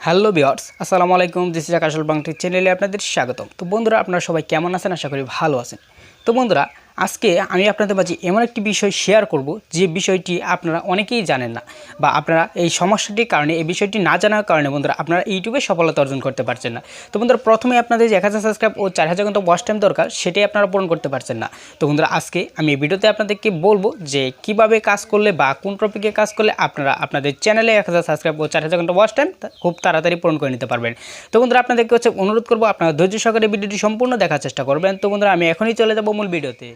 Hello viewers, আসসালামু আলাইকুম। This is আকাশ বাংলা চ্যানেলে আপনাদের স্বাগতম। তো বন্ধুরা, আপনারা সবাই কেমন আছেন? আশা করি ভালো আছেন। তো বন্ধুরা, আজকে আমি আপনাদের মাঝে এমন একটি বিষয় শেয়ার করব যে বিষয়টি আপনারা অনেকেই জানেন না, বা আপনারা এই সমস্যাটির কারণে, এই বিষয়টি না জানার কারণে বন্ধুরা আপনারা ইউটিউবে সফলতা অর্জন করতে পারছেন না। তো বন্ধুরা, প্রথমে আপনাদের যে 1000 সাবস্ক্রাইব ও 4000 ঘন্টা ওয়াচ টাইম দরকার, সেটাই আপনারা পূরণ করতে পারছেন না। তো বন্ধুরা, আজকে আমি এই ভিডিওতে আপনাদেরকে বলবো যে কিভাবে কাজ করলে বা কোন টপিকে কাজ করলে আপনারা আপনাদের চ্যানেলে 1000 সাবস্ক্রাইব ও 4000 ঘন্টা ওয়াচ টাইম খুব তাড়াতাড়ি পূরণ করে নিতে পারবেন। তো বন্ধুরা, আপনাদেরকে অনুরোধ করবো আপনারা ধৈর্য সহকারে ভিডিওটি সম্পূর্ণ দেখার চেষ্টা করবেন। তো বন্ধুরা, আমি এখনই চলে যাব মূল ভিডিওতে।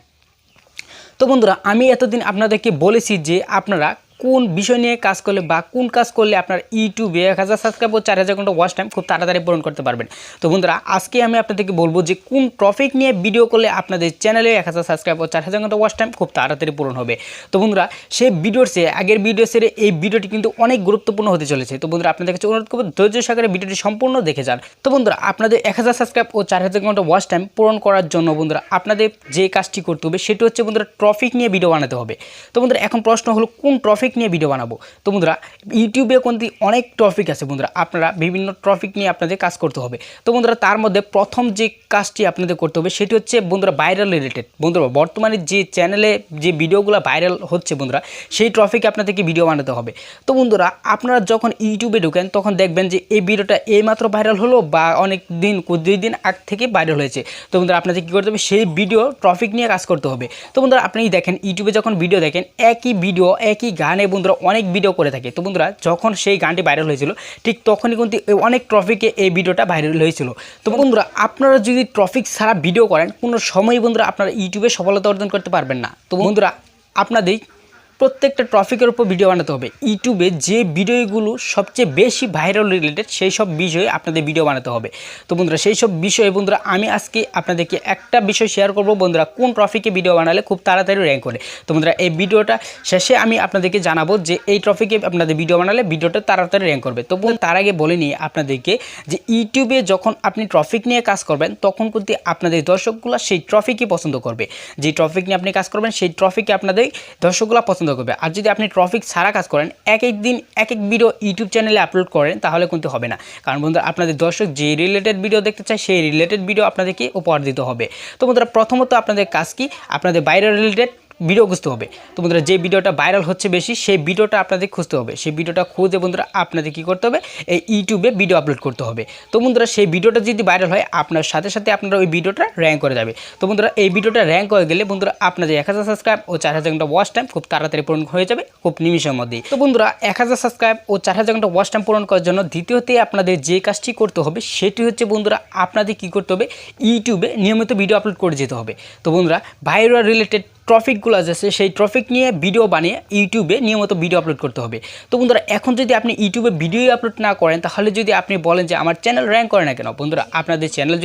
তো বন্ধুরা, আমি এতদিন আপনাদেরকে বলেছি যে আপনারা কোন বিষয় নিয়ে কাজ করলে বা কোন কাজ করলে আপনার ইউটিউবে 1000 সাবস্ক্রাইব ও 4000 ঘন্টা ওয়াচ টাইম খুব তাড়াতাড়ি পূরণ করতে পারবেন। তো বন্ধুরা, আজকে আমি আপনাদেরকে বলবো যে কোন টপিক নিয়ে ভিডিও করলে আপনাদের চ্যানেলে 1000 সাবস্ক্রাইব ও 4000 ঘন্টা ওয়াচ টাইম খুব তাড়াতাড়ি পূরণ হবে। তো বন্ধুরা, সেই ভিডিওর চেয়ে আগের ভিডিও সেরে এই ভিডিওটি কিন্তু অনেক গুরুত্বপূর্ণ হতে চলেছে। তো বন্ধুরা, আপনাদের কাছে অনুরোধ করবো ধৈর্য সহকারে ভিডিওটি সম্পূর্ণ দেখে যান। তো বন্ধুরা, আপনাদের 1000 সাবস্ক্রাইব ও 4000 ঘন্টা ওয়াচ টাইম পূরণ করার জন্য বন্ধুরা আপনাদের যে কাজটি করতে হবে সেটি হচ্ছে বন্ধুরা টপিক নিয়ে ভিডিও বানাতে হবে। তো বন্ধুরা, এখন প্রশ্ন হলো কোন টপিক নিয়ে ভিডিও বানাবো। তো বন্ধুরা, ইউটিউবে কিন্তু অনেক টপিক আছে বন্ধুরা, আপনারা বিভিন্ন টপিক নিয়ে আপনাদের কাজ করতে হবে। তো বন্ধুরা, তার মধ্যে প্রথম যে কাজটি আপনাদের করতে হবে সেটি হচ্ছে বন্ধুরা ভাইরাল রিলেটেড। বন্ধুরা, বর্তমানে যে চ্যানেলে যে ভিডিওগুলো ভাইরাল হচ্ছে বন্ধুরা, সেই টপিকে আপনাদেরকে ভিডিও বানাতে হবে। তো বন্ধুরা, আপনারা যখন ইউটিউবে ঢুকেন তখন দেখবেন যে এই ভিডিওটা এইমাত্র ভাইরাল হলো বা অনেক দিন 2 দিন আগ থেকে ভাইরাল হয়েছে। তো বন্ধুরা, আপনাদের কী করতে হবে, সেই ভিডিও টপিক নিয়ে কাজ করতে হবে। তো বন্ধুরা, আপনি দেখেন ইউটিউবে যখন ভিডিও দেখেন একই ভিডিও একই গানে বন্ধুরা অনেক ভিডিও করে থাকে। তো বন্ধুরা, যখন সেই গানটি ভাইরাল হয়েছিল ঠিক তখনই কিন্তু অনেক টপিকে এই ভিডিওটা ভাইরাল হয়েছিল। তো বন্ধুরা, আপনারা যদি টপিক ছাড়া ভিডিও করেন কোনো সময় বন্ধুরা আপনারা ইউটিউবে সফলতা অর্জন করতে পারবেন না। তো বন্ধুরা, আপনাদের প্রত্যেকটা টপিকের উপর ভিডিও বানাতে হবে। ইউটিউবে যে ভিডিওগুলো সবচেয়ে বেশি ভাইরাল রিলেটেড সেই সব বিষয়ে আপনাদের ভিডিও বানাতে হবে। তো বন্ধুরা, সেই সব বিষয়ে বন্ধুরা আমি আজকে আপনাদেরকে একটা বিষয় শেয়ার করব বন্ধুরা, কোন টপিকে ভিডিও বানালে খুব তাড়াতাড়ি র্যাঙ্ক করে। তো বন্ধুরা, এই ভিডিওটা শেষে আমি আপনাদেরকে জানাবো যে এই টপিকে আপনাদের ভিডিও বানালে ভিডিওটা তাড়াতাড়ি র্যাঙ্ক করবে। তো তার আগে বলে নিই আপনাদেরকে যে ইউটিউবে যখন আপনি টপিক নিয়ে কাজ করবেন তখন কিন্তু আপনাদের দর্শকগুলো সেই টপিকই পছন্দ করবে। যে টপিক নিয়ে আপনি কাজ করবেন সেই টপিকে আপনাদের দর্শকগুলো পছন্দ করবে। আর যদি আপনি টপিক ছাড়া কাজ করেন এক এক দিন এক এক ভিডিও ইউটিউব চ্যানেলে আপলোড করেন তাহলে কিন্তু হবে না। কারণ বন্ধুরা, আপনাদের দর্শক যে রিলেটেড ভিডিও দেখতে চায় সেই রিলেটেড ভিডিও আপনাদেরকে উপহার দিতে হবে। তো বন্ধুরা, প্রথমত আপনাদের কাজ কি, আপনাদের বাইরের রিলেটেড ভিডিও খুঁজতে হবে। তো বন্ধুরা, যে ভিডিওটা ভাইরাল হচ্ছে বেশি সেই ভিডিওটা আপনাদের খুঁজতে হবে। সেই ভিডিওটা খুঁজে বন্ধুরা আপনাদের কী করতে হবে, এই ইউটিউবে ভিডিও আপলোড করতে হবে। তো বন্ধুরা, সেই ভিডিওটা যদি ভাইরাল হয় আপনার সাথে সাথে আপনারা ওই ভিডিওটা র্যাঙ্ক করে যাবে। তো বন্ধুরা, এই ভিডিওটা র্যাঙ্ক হয়ে গেলে বন্ধুরা আপনাদের 1000 সাবস্ক্রাইব ও 4000 ঘন্টা ওয়াচ টাইম খুব তাড়াতাড়ি পূরণ হয়ে যাবে, খুব নিমিষের মধ্যেই। তো বন্ধুরা, 1000 সাবস্ক্রাইব ও 4000 ঘন্টা ওয়াচ টাইম পূরণ করার জন্য দ্বিতীয়তে আপনাদের যে কাজটি করতে হবে সেটি হচ্ছে বন্ধুরা আপনাদের কী করতে হবে, ইউটিউবে নিয়মিত ভিডিও আপলোড করে যেতে হবে। তো বন্ধুরা, ভাইরাল রিলেটেড টপিকগুলো আছে সেই টপিক নিয়ে ভিডিও বানিয়ে ইউটিউবে নিয়মিত ভিডিও আপলোড করতে হবে। তো বন্ধুরা, এখন যদি আপনি ইউটিউবে ভিডিও আপলোড না করেন তাহলে যদি আপনি বলেন যে আমার চ্যানেল র্যাঙ্ক করে না কেন, বন্ধুরা আপনাদের চ্যানেল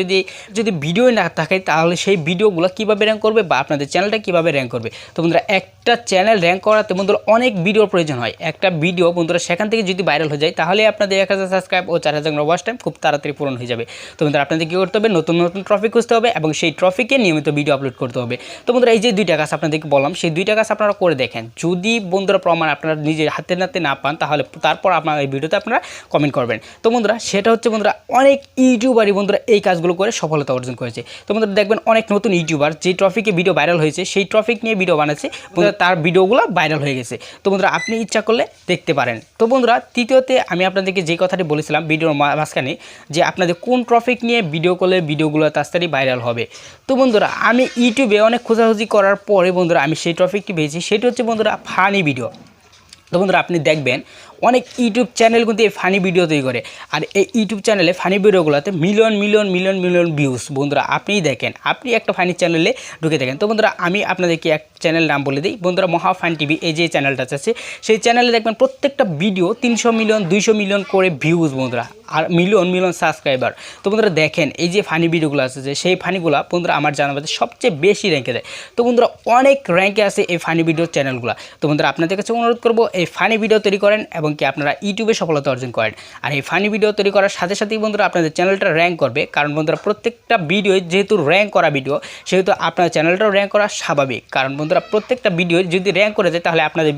যদি ভিডিও না থাকে তাহলে সেই ভিডিওগুলো কীভাবে র্যাঙ্ক করবে বা আপনাদের চ্যানেলটা কীভাবে র্যাঙ্ক করবে। তো বন্ধুরা, একটা চ্যানেল র্যাঙ্ক করাতে বন্ধুরা অনেক ভিডিওর প্রয়োজন হয়। একটা ভিডিও বন্ধুরা সেখান থেকে যদি ভাইরাল হয়ে যায় তাহলে আপনাদের 1000 সাবস্ক্রাইব ও 4000 ওয়াচ টাইম খুব তাড়াতাড়ি পূরণ হয়ে যাবে। তো বন্ধুরা, আপনাদের কী করতে হবে, নতুন নতুন টপিক খুঁজতে হবে এবং সেই টপিকে নিয়মিত ভিডিও আপলোড করতে হবে। তো বন্ধুরা, এই যে দুইটা কাজ আপনাদেরকে বললাম সেই দুইটা কাজ আপনারা করে দেখেন। যদি বন্ধুরা প্রমাণ আপনারা নিজের হাতে নাতে না পান তাহলে তারপর আপনার এই ভিডিওতে আপনারা কমেন্ট করবেন। তো বন্ধুরা, সেটা হচ্ছে বন্ধুরা অনেক ইউটিউবারই বন্ধুরা এই কাজগুলো করে সফলতা অর্জন করেছে। তো বন্ধুরা, দেখবেন অনেক নতুন ইউটিউবার যে টপিকে ভিডিও ভাইরাল হয়েছে সেই টপিক নিয়ে ভিডিও বানাচ্ছে বন্ধুরা, তার ভিডিওগুলো ভাইরাল হয়ে গেছে। তো বন্ধুরা, আপনি ইচ্ছা করলে দেখতে পারেন। তো বন্ধুরা, তৃতীয়তে আমি আপনাদেরকে যে কথাটি বলেছিলাম ভিডিওর মাঝখানে যে আপনাদের কোন টপিক নিয়ে ভিডিও করলে ভিডিওগুলো তাড়াতাড়ি ভাইরাল হবে। তো বন্ধুরা, আমি ইউটিউবে অনেক খোঁজাখুঁজি করার পরে বন্ধুরা আমি সেই টপিকটি পেয়েছি, সেটি হচ্ছে বন্ধুরা ফানি ভিডিও। তো বন্ধুরা, আপনি দেখবেন অনেক ইউটিউব চ্যানেল কিন্তু এই ফানি ভিডিও তৈরি করে, আর এই ইউটিউব চ্যানেলে ফানি ভিডিওগুলোতে million million million million views. বন্ধুরা, আপনিই দেখেন, আপনি একটা ফানি চ্যানেলে ঢুকে দেখেন। তো বন্ধুরা, আমি আপনাদেরকে এক চ্যানেল নাম বলে দিই বন্ধুরা, মহাফান টিভি। এই যে চ্যানেলটা আছে সেই চ্যানেলে দেখবেন প্রত্যেকটা ভিডিও 300 মিলিয়ন 200 মিলিয়ন করে ভিউজ বন্ধুরা, আর মিলিয়ন মিলিয়ন সাবস্ক্রাইবার। তো বন্ধুরা, দেখেন এই যে ফানি ভিডিওগুলো আছে সেই ফানিগুলো বন্ধুরা আমার জানা মতে সবচেয়ে বেশি র্যাঙ্কে দেয়। তো বন্ধুরা, অনেক র্যাঙ্কে আছে এই ফানি ভিডিওর চ্যানেলগুলো। তো বন্ধুরা, আপনাদের কাছে অনুরোধ করবো এই ফানি ভিডিও তৈরি করেন এবং কি আপনারা ইউটিউবে সফলতা অর্জন করেন। আর এই ফানি ভিডিও তৈরি করার সাথে সাথেই বন্ধুরা আপনাদের চ্যানেলটা র্যাঙ্ক করবে। কারণ বন্ধুরা, প্রত্যেকটা ভিডিও যেহেতু র্যাঙ্ক করা ভিডিও সেহেতু আপনার চ্যানেলটাও র্যাঙ্ক করা স্বাভাবিক। কারণ বন্ধুরা, প্রত্যেকটা ভিডিও যদি র্যাঙ্ক করে যায় তাহলে আপনাদের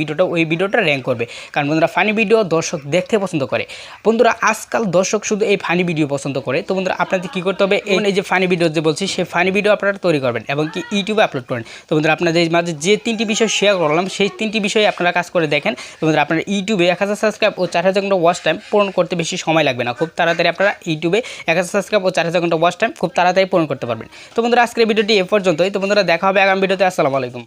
ভিডিওটা র্যাঙ্ক করবে। কারণ বন্ধুরা, ফানি ভিডিও দর্শক দেখতে পছন্দ করে। বন্ধুরা, আজকাল দর্শক শুধু এই ফানি ভিডিও পছন্দ করে। তো বন্ধুরা আপনাদের কী করতে হবে, এই যে ফানি ভিডিও যে বলছি সেই ফানি ভিডিও আপনারা তৈরি করবেন এবং কি ইউটিউবে আপলোড করেন। তো বন্ধুরা আপনাদের মাঝে যে 3টি বিষয় শেয়ার করলাম সেই 3টি বিষয়ে আপনারা কাজ করে দেখেন। তো বন্ধুরা আপনারা ইউটিউবে 1000 সাবস্ক্রাইব ও 4000 ঘন্টা ওয়াচ টাইম পূরণ করতে বেশি সময় লাগবে না। খুব তাড়াতাড়ি আপনারা ইউটিউবে 1000 সাবস্ক্রাইব ও 4000 ঘন্টা ওয়াচ টাইম খুব তাড়াতাড়ি পূরণ করতে পারবেন। তো বন্ধুরা আজকের ভিডিওটি এ পর্যন্তই। তো বন্ধুরা দেখা হবে আগামী ভিডিওতে। আসসালামু আলাইকুম।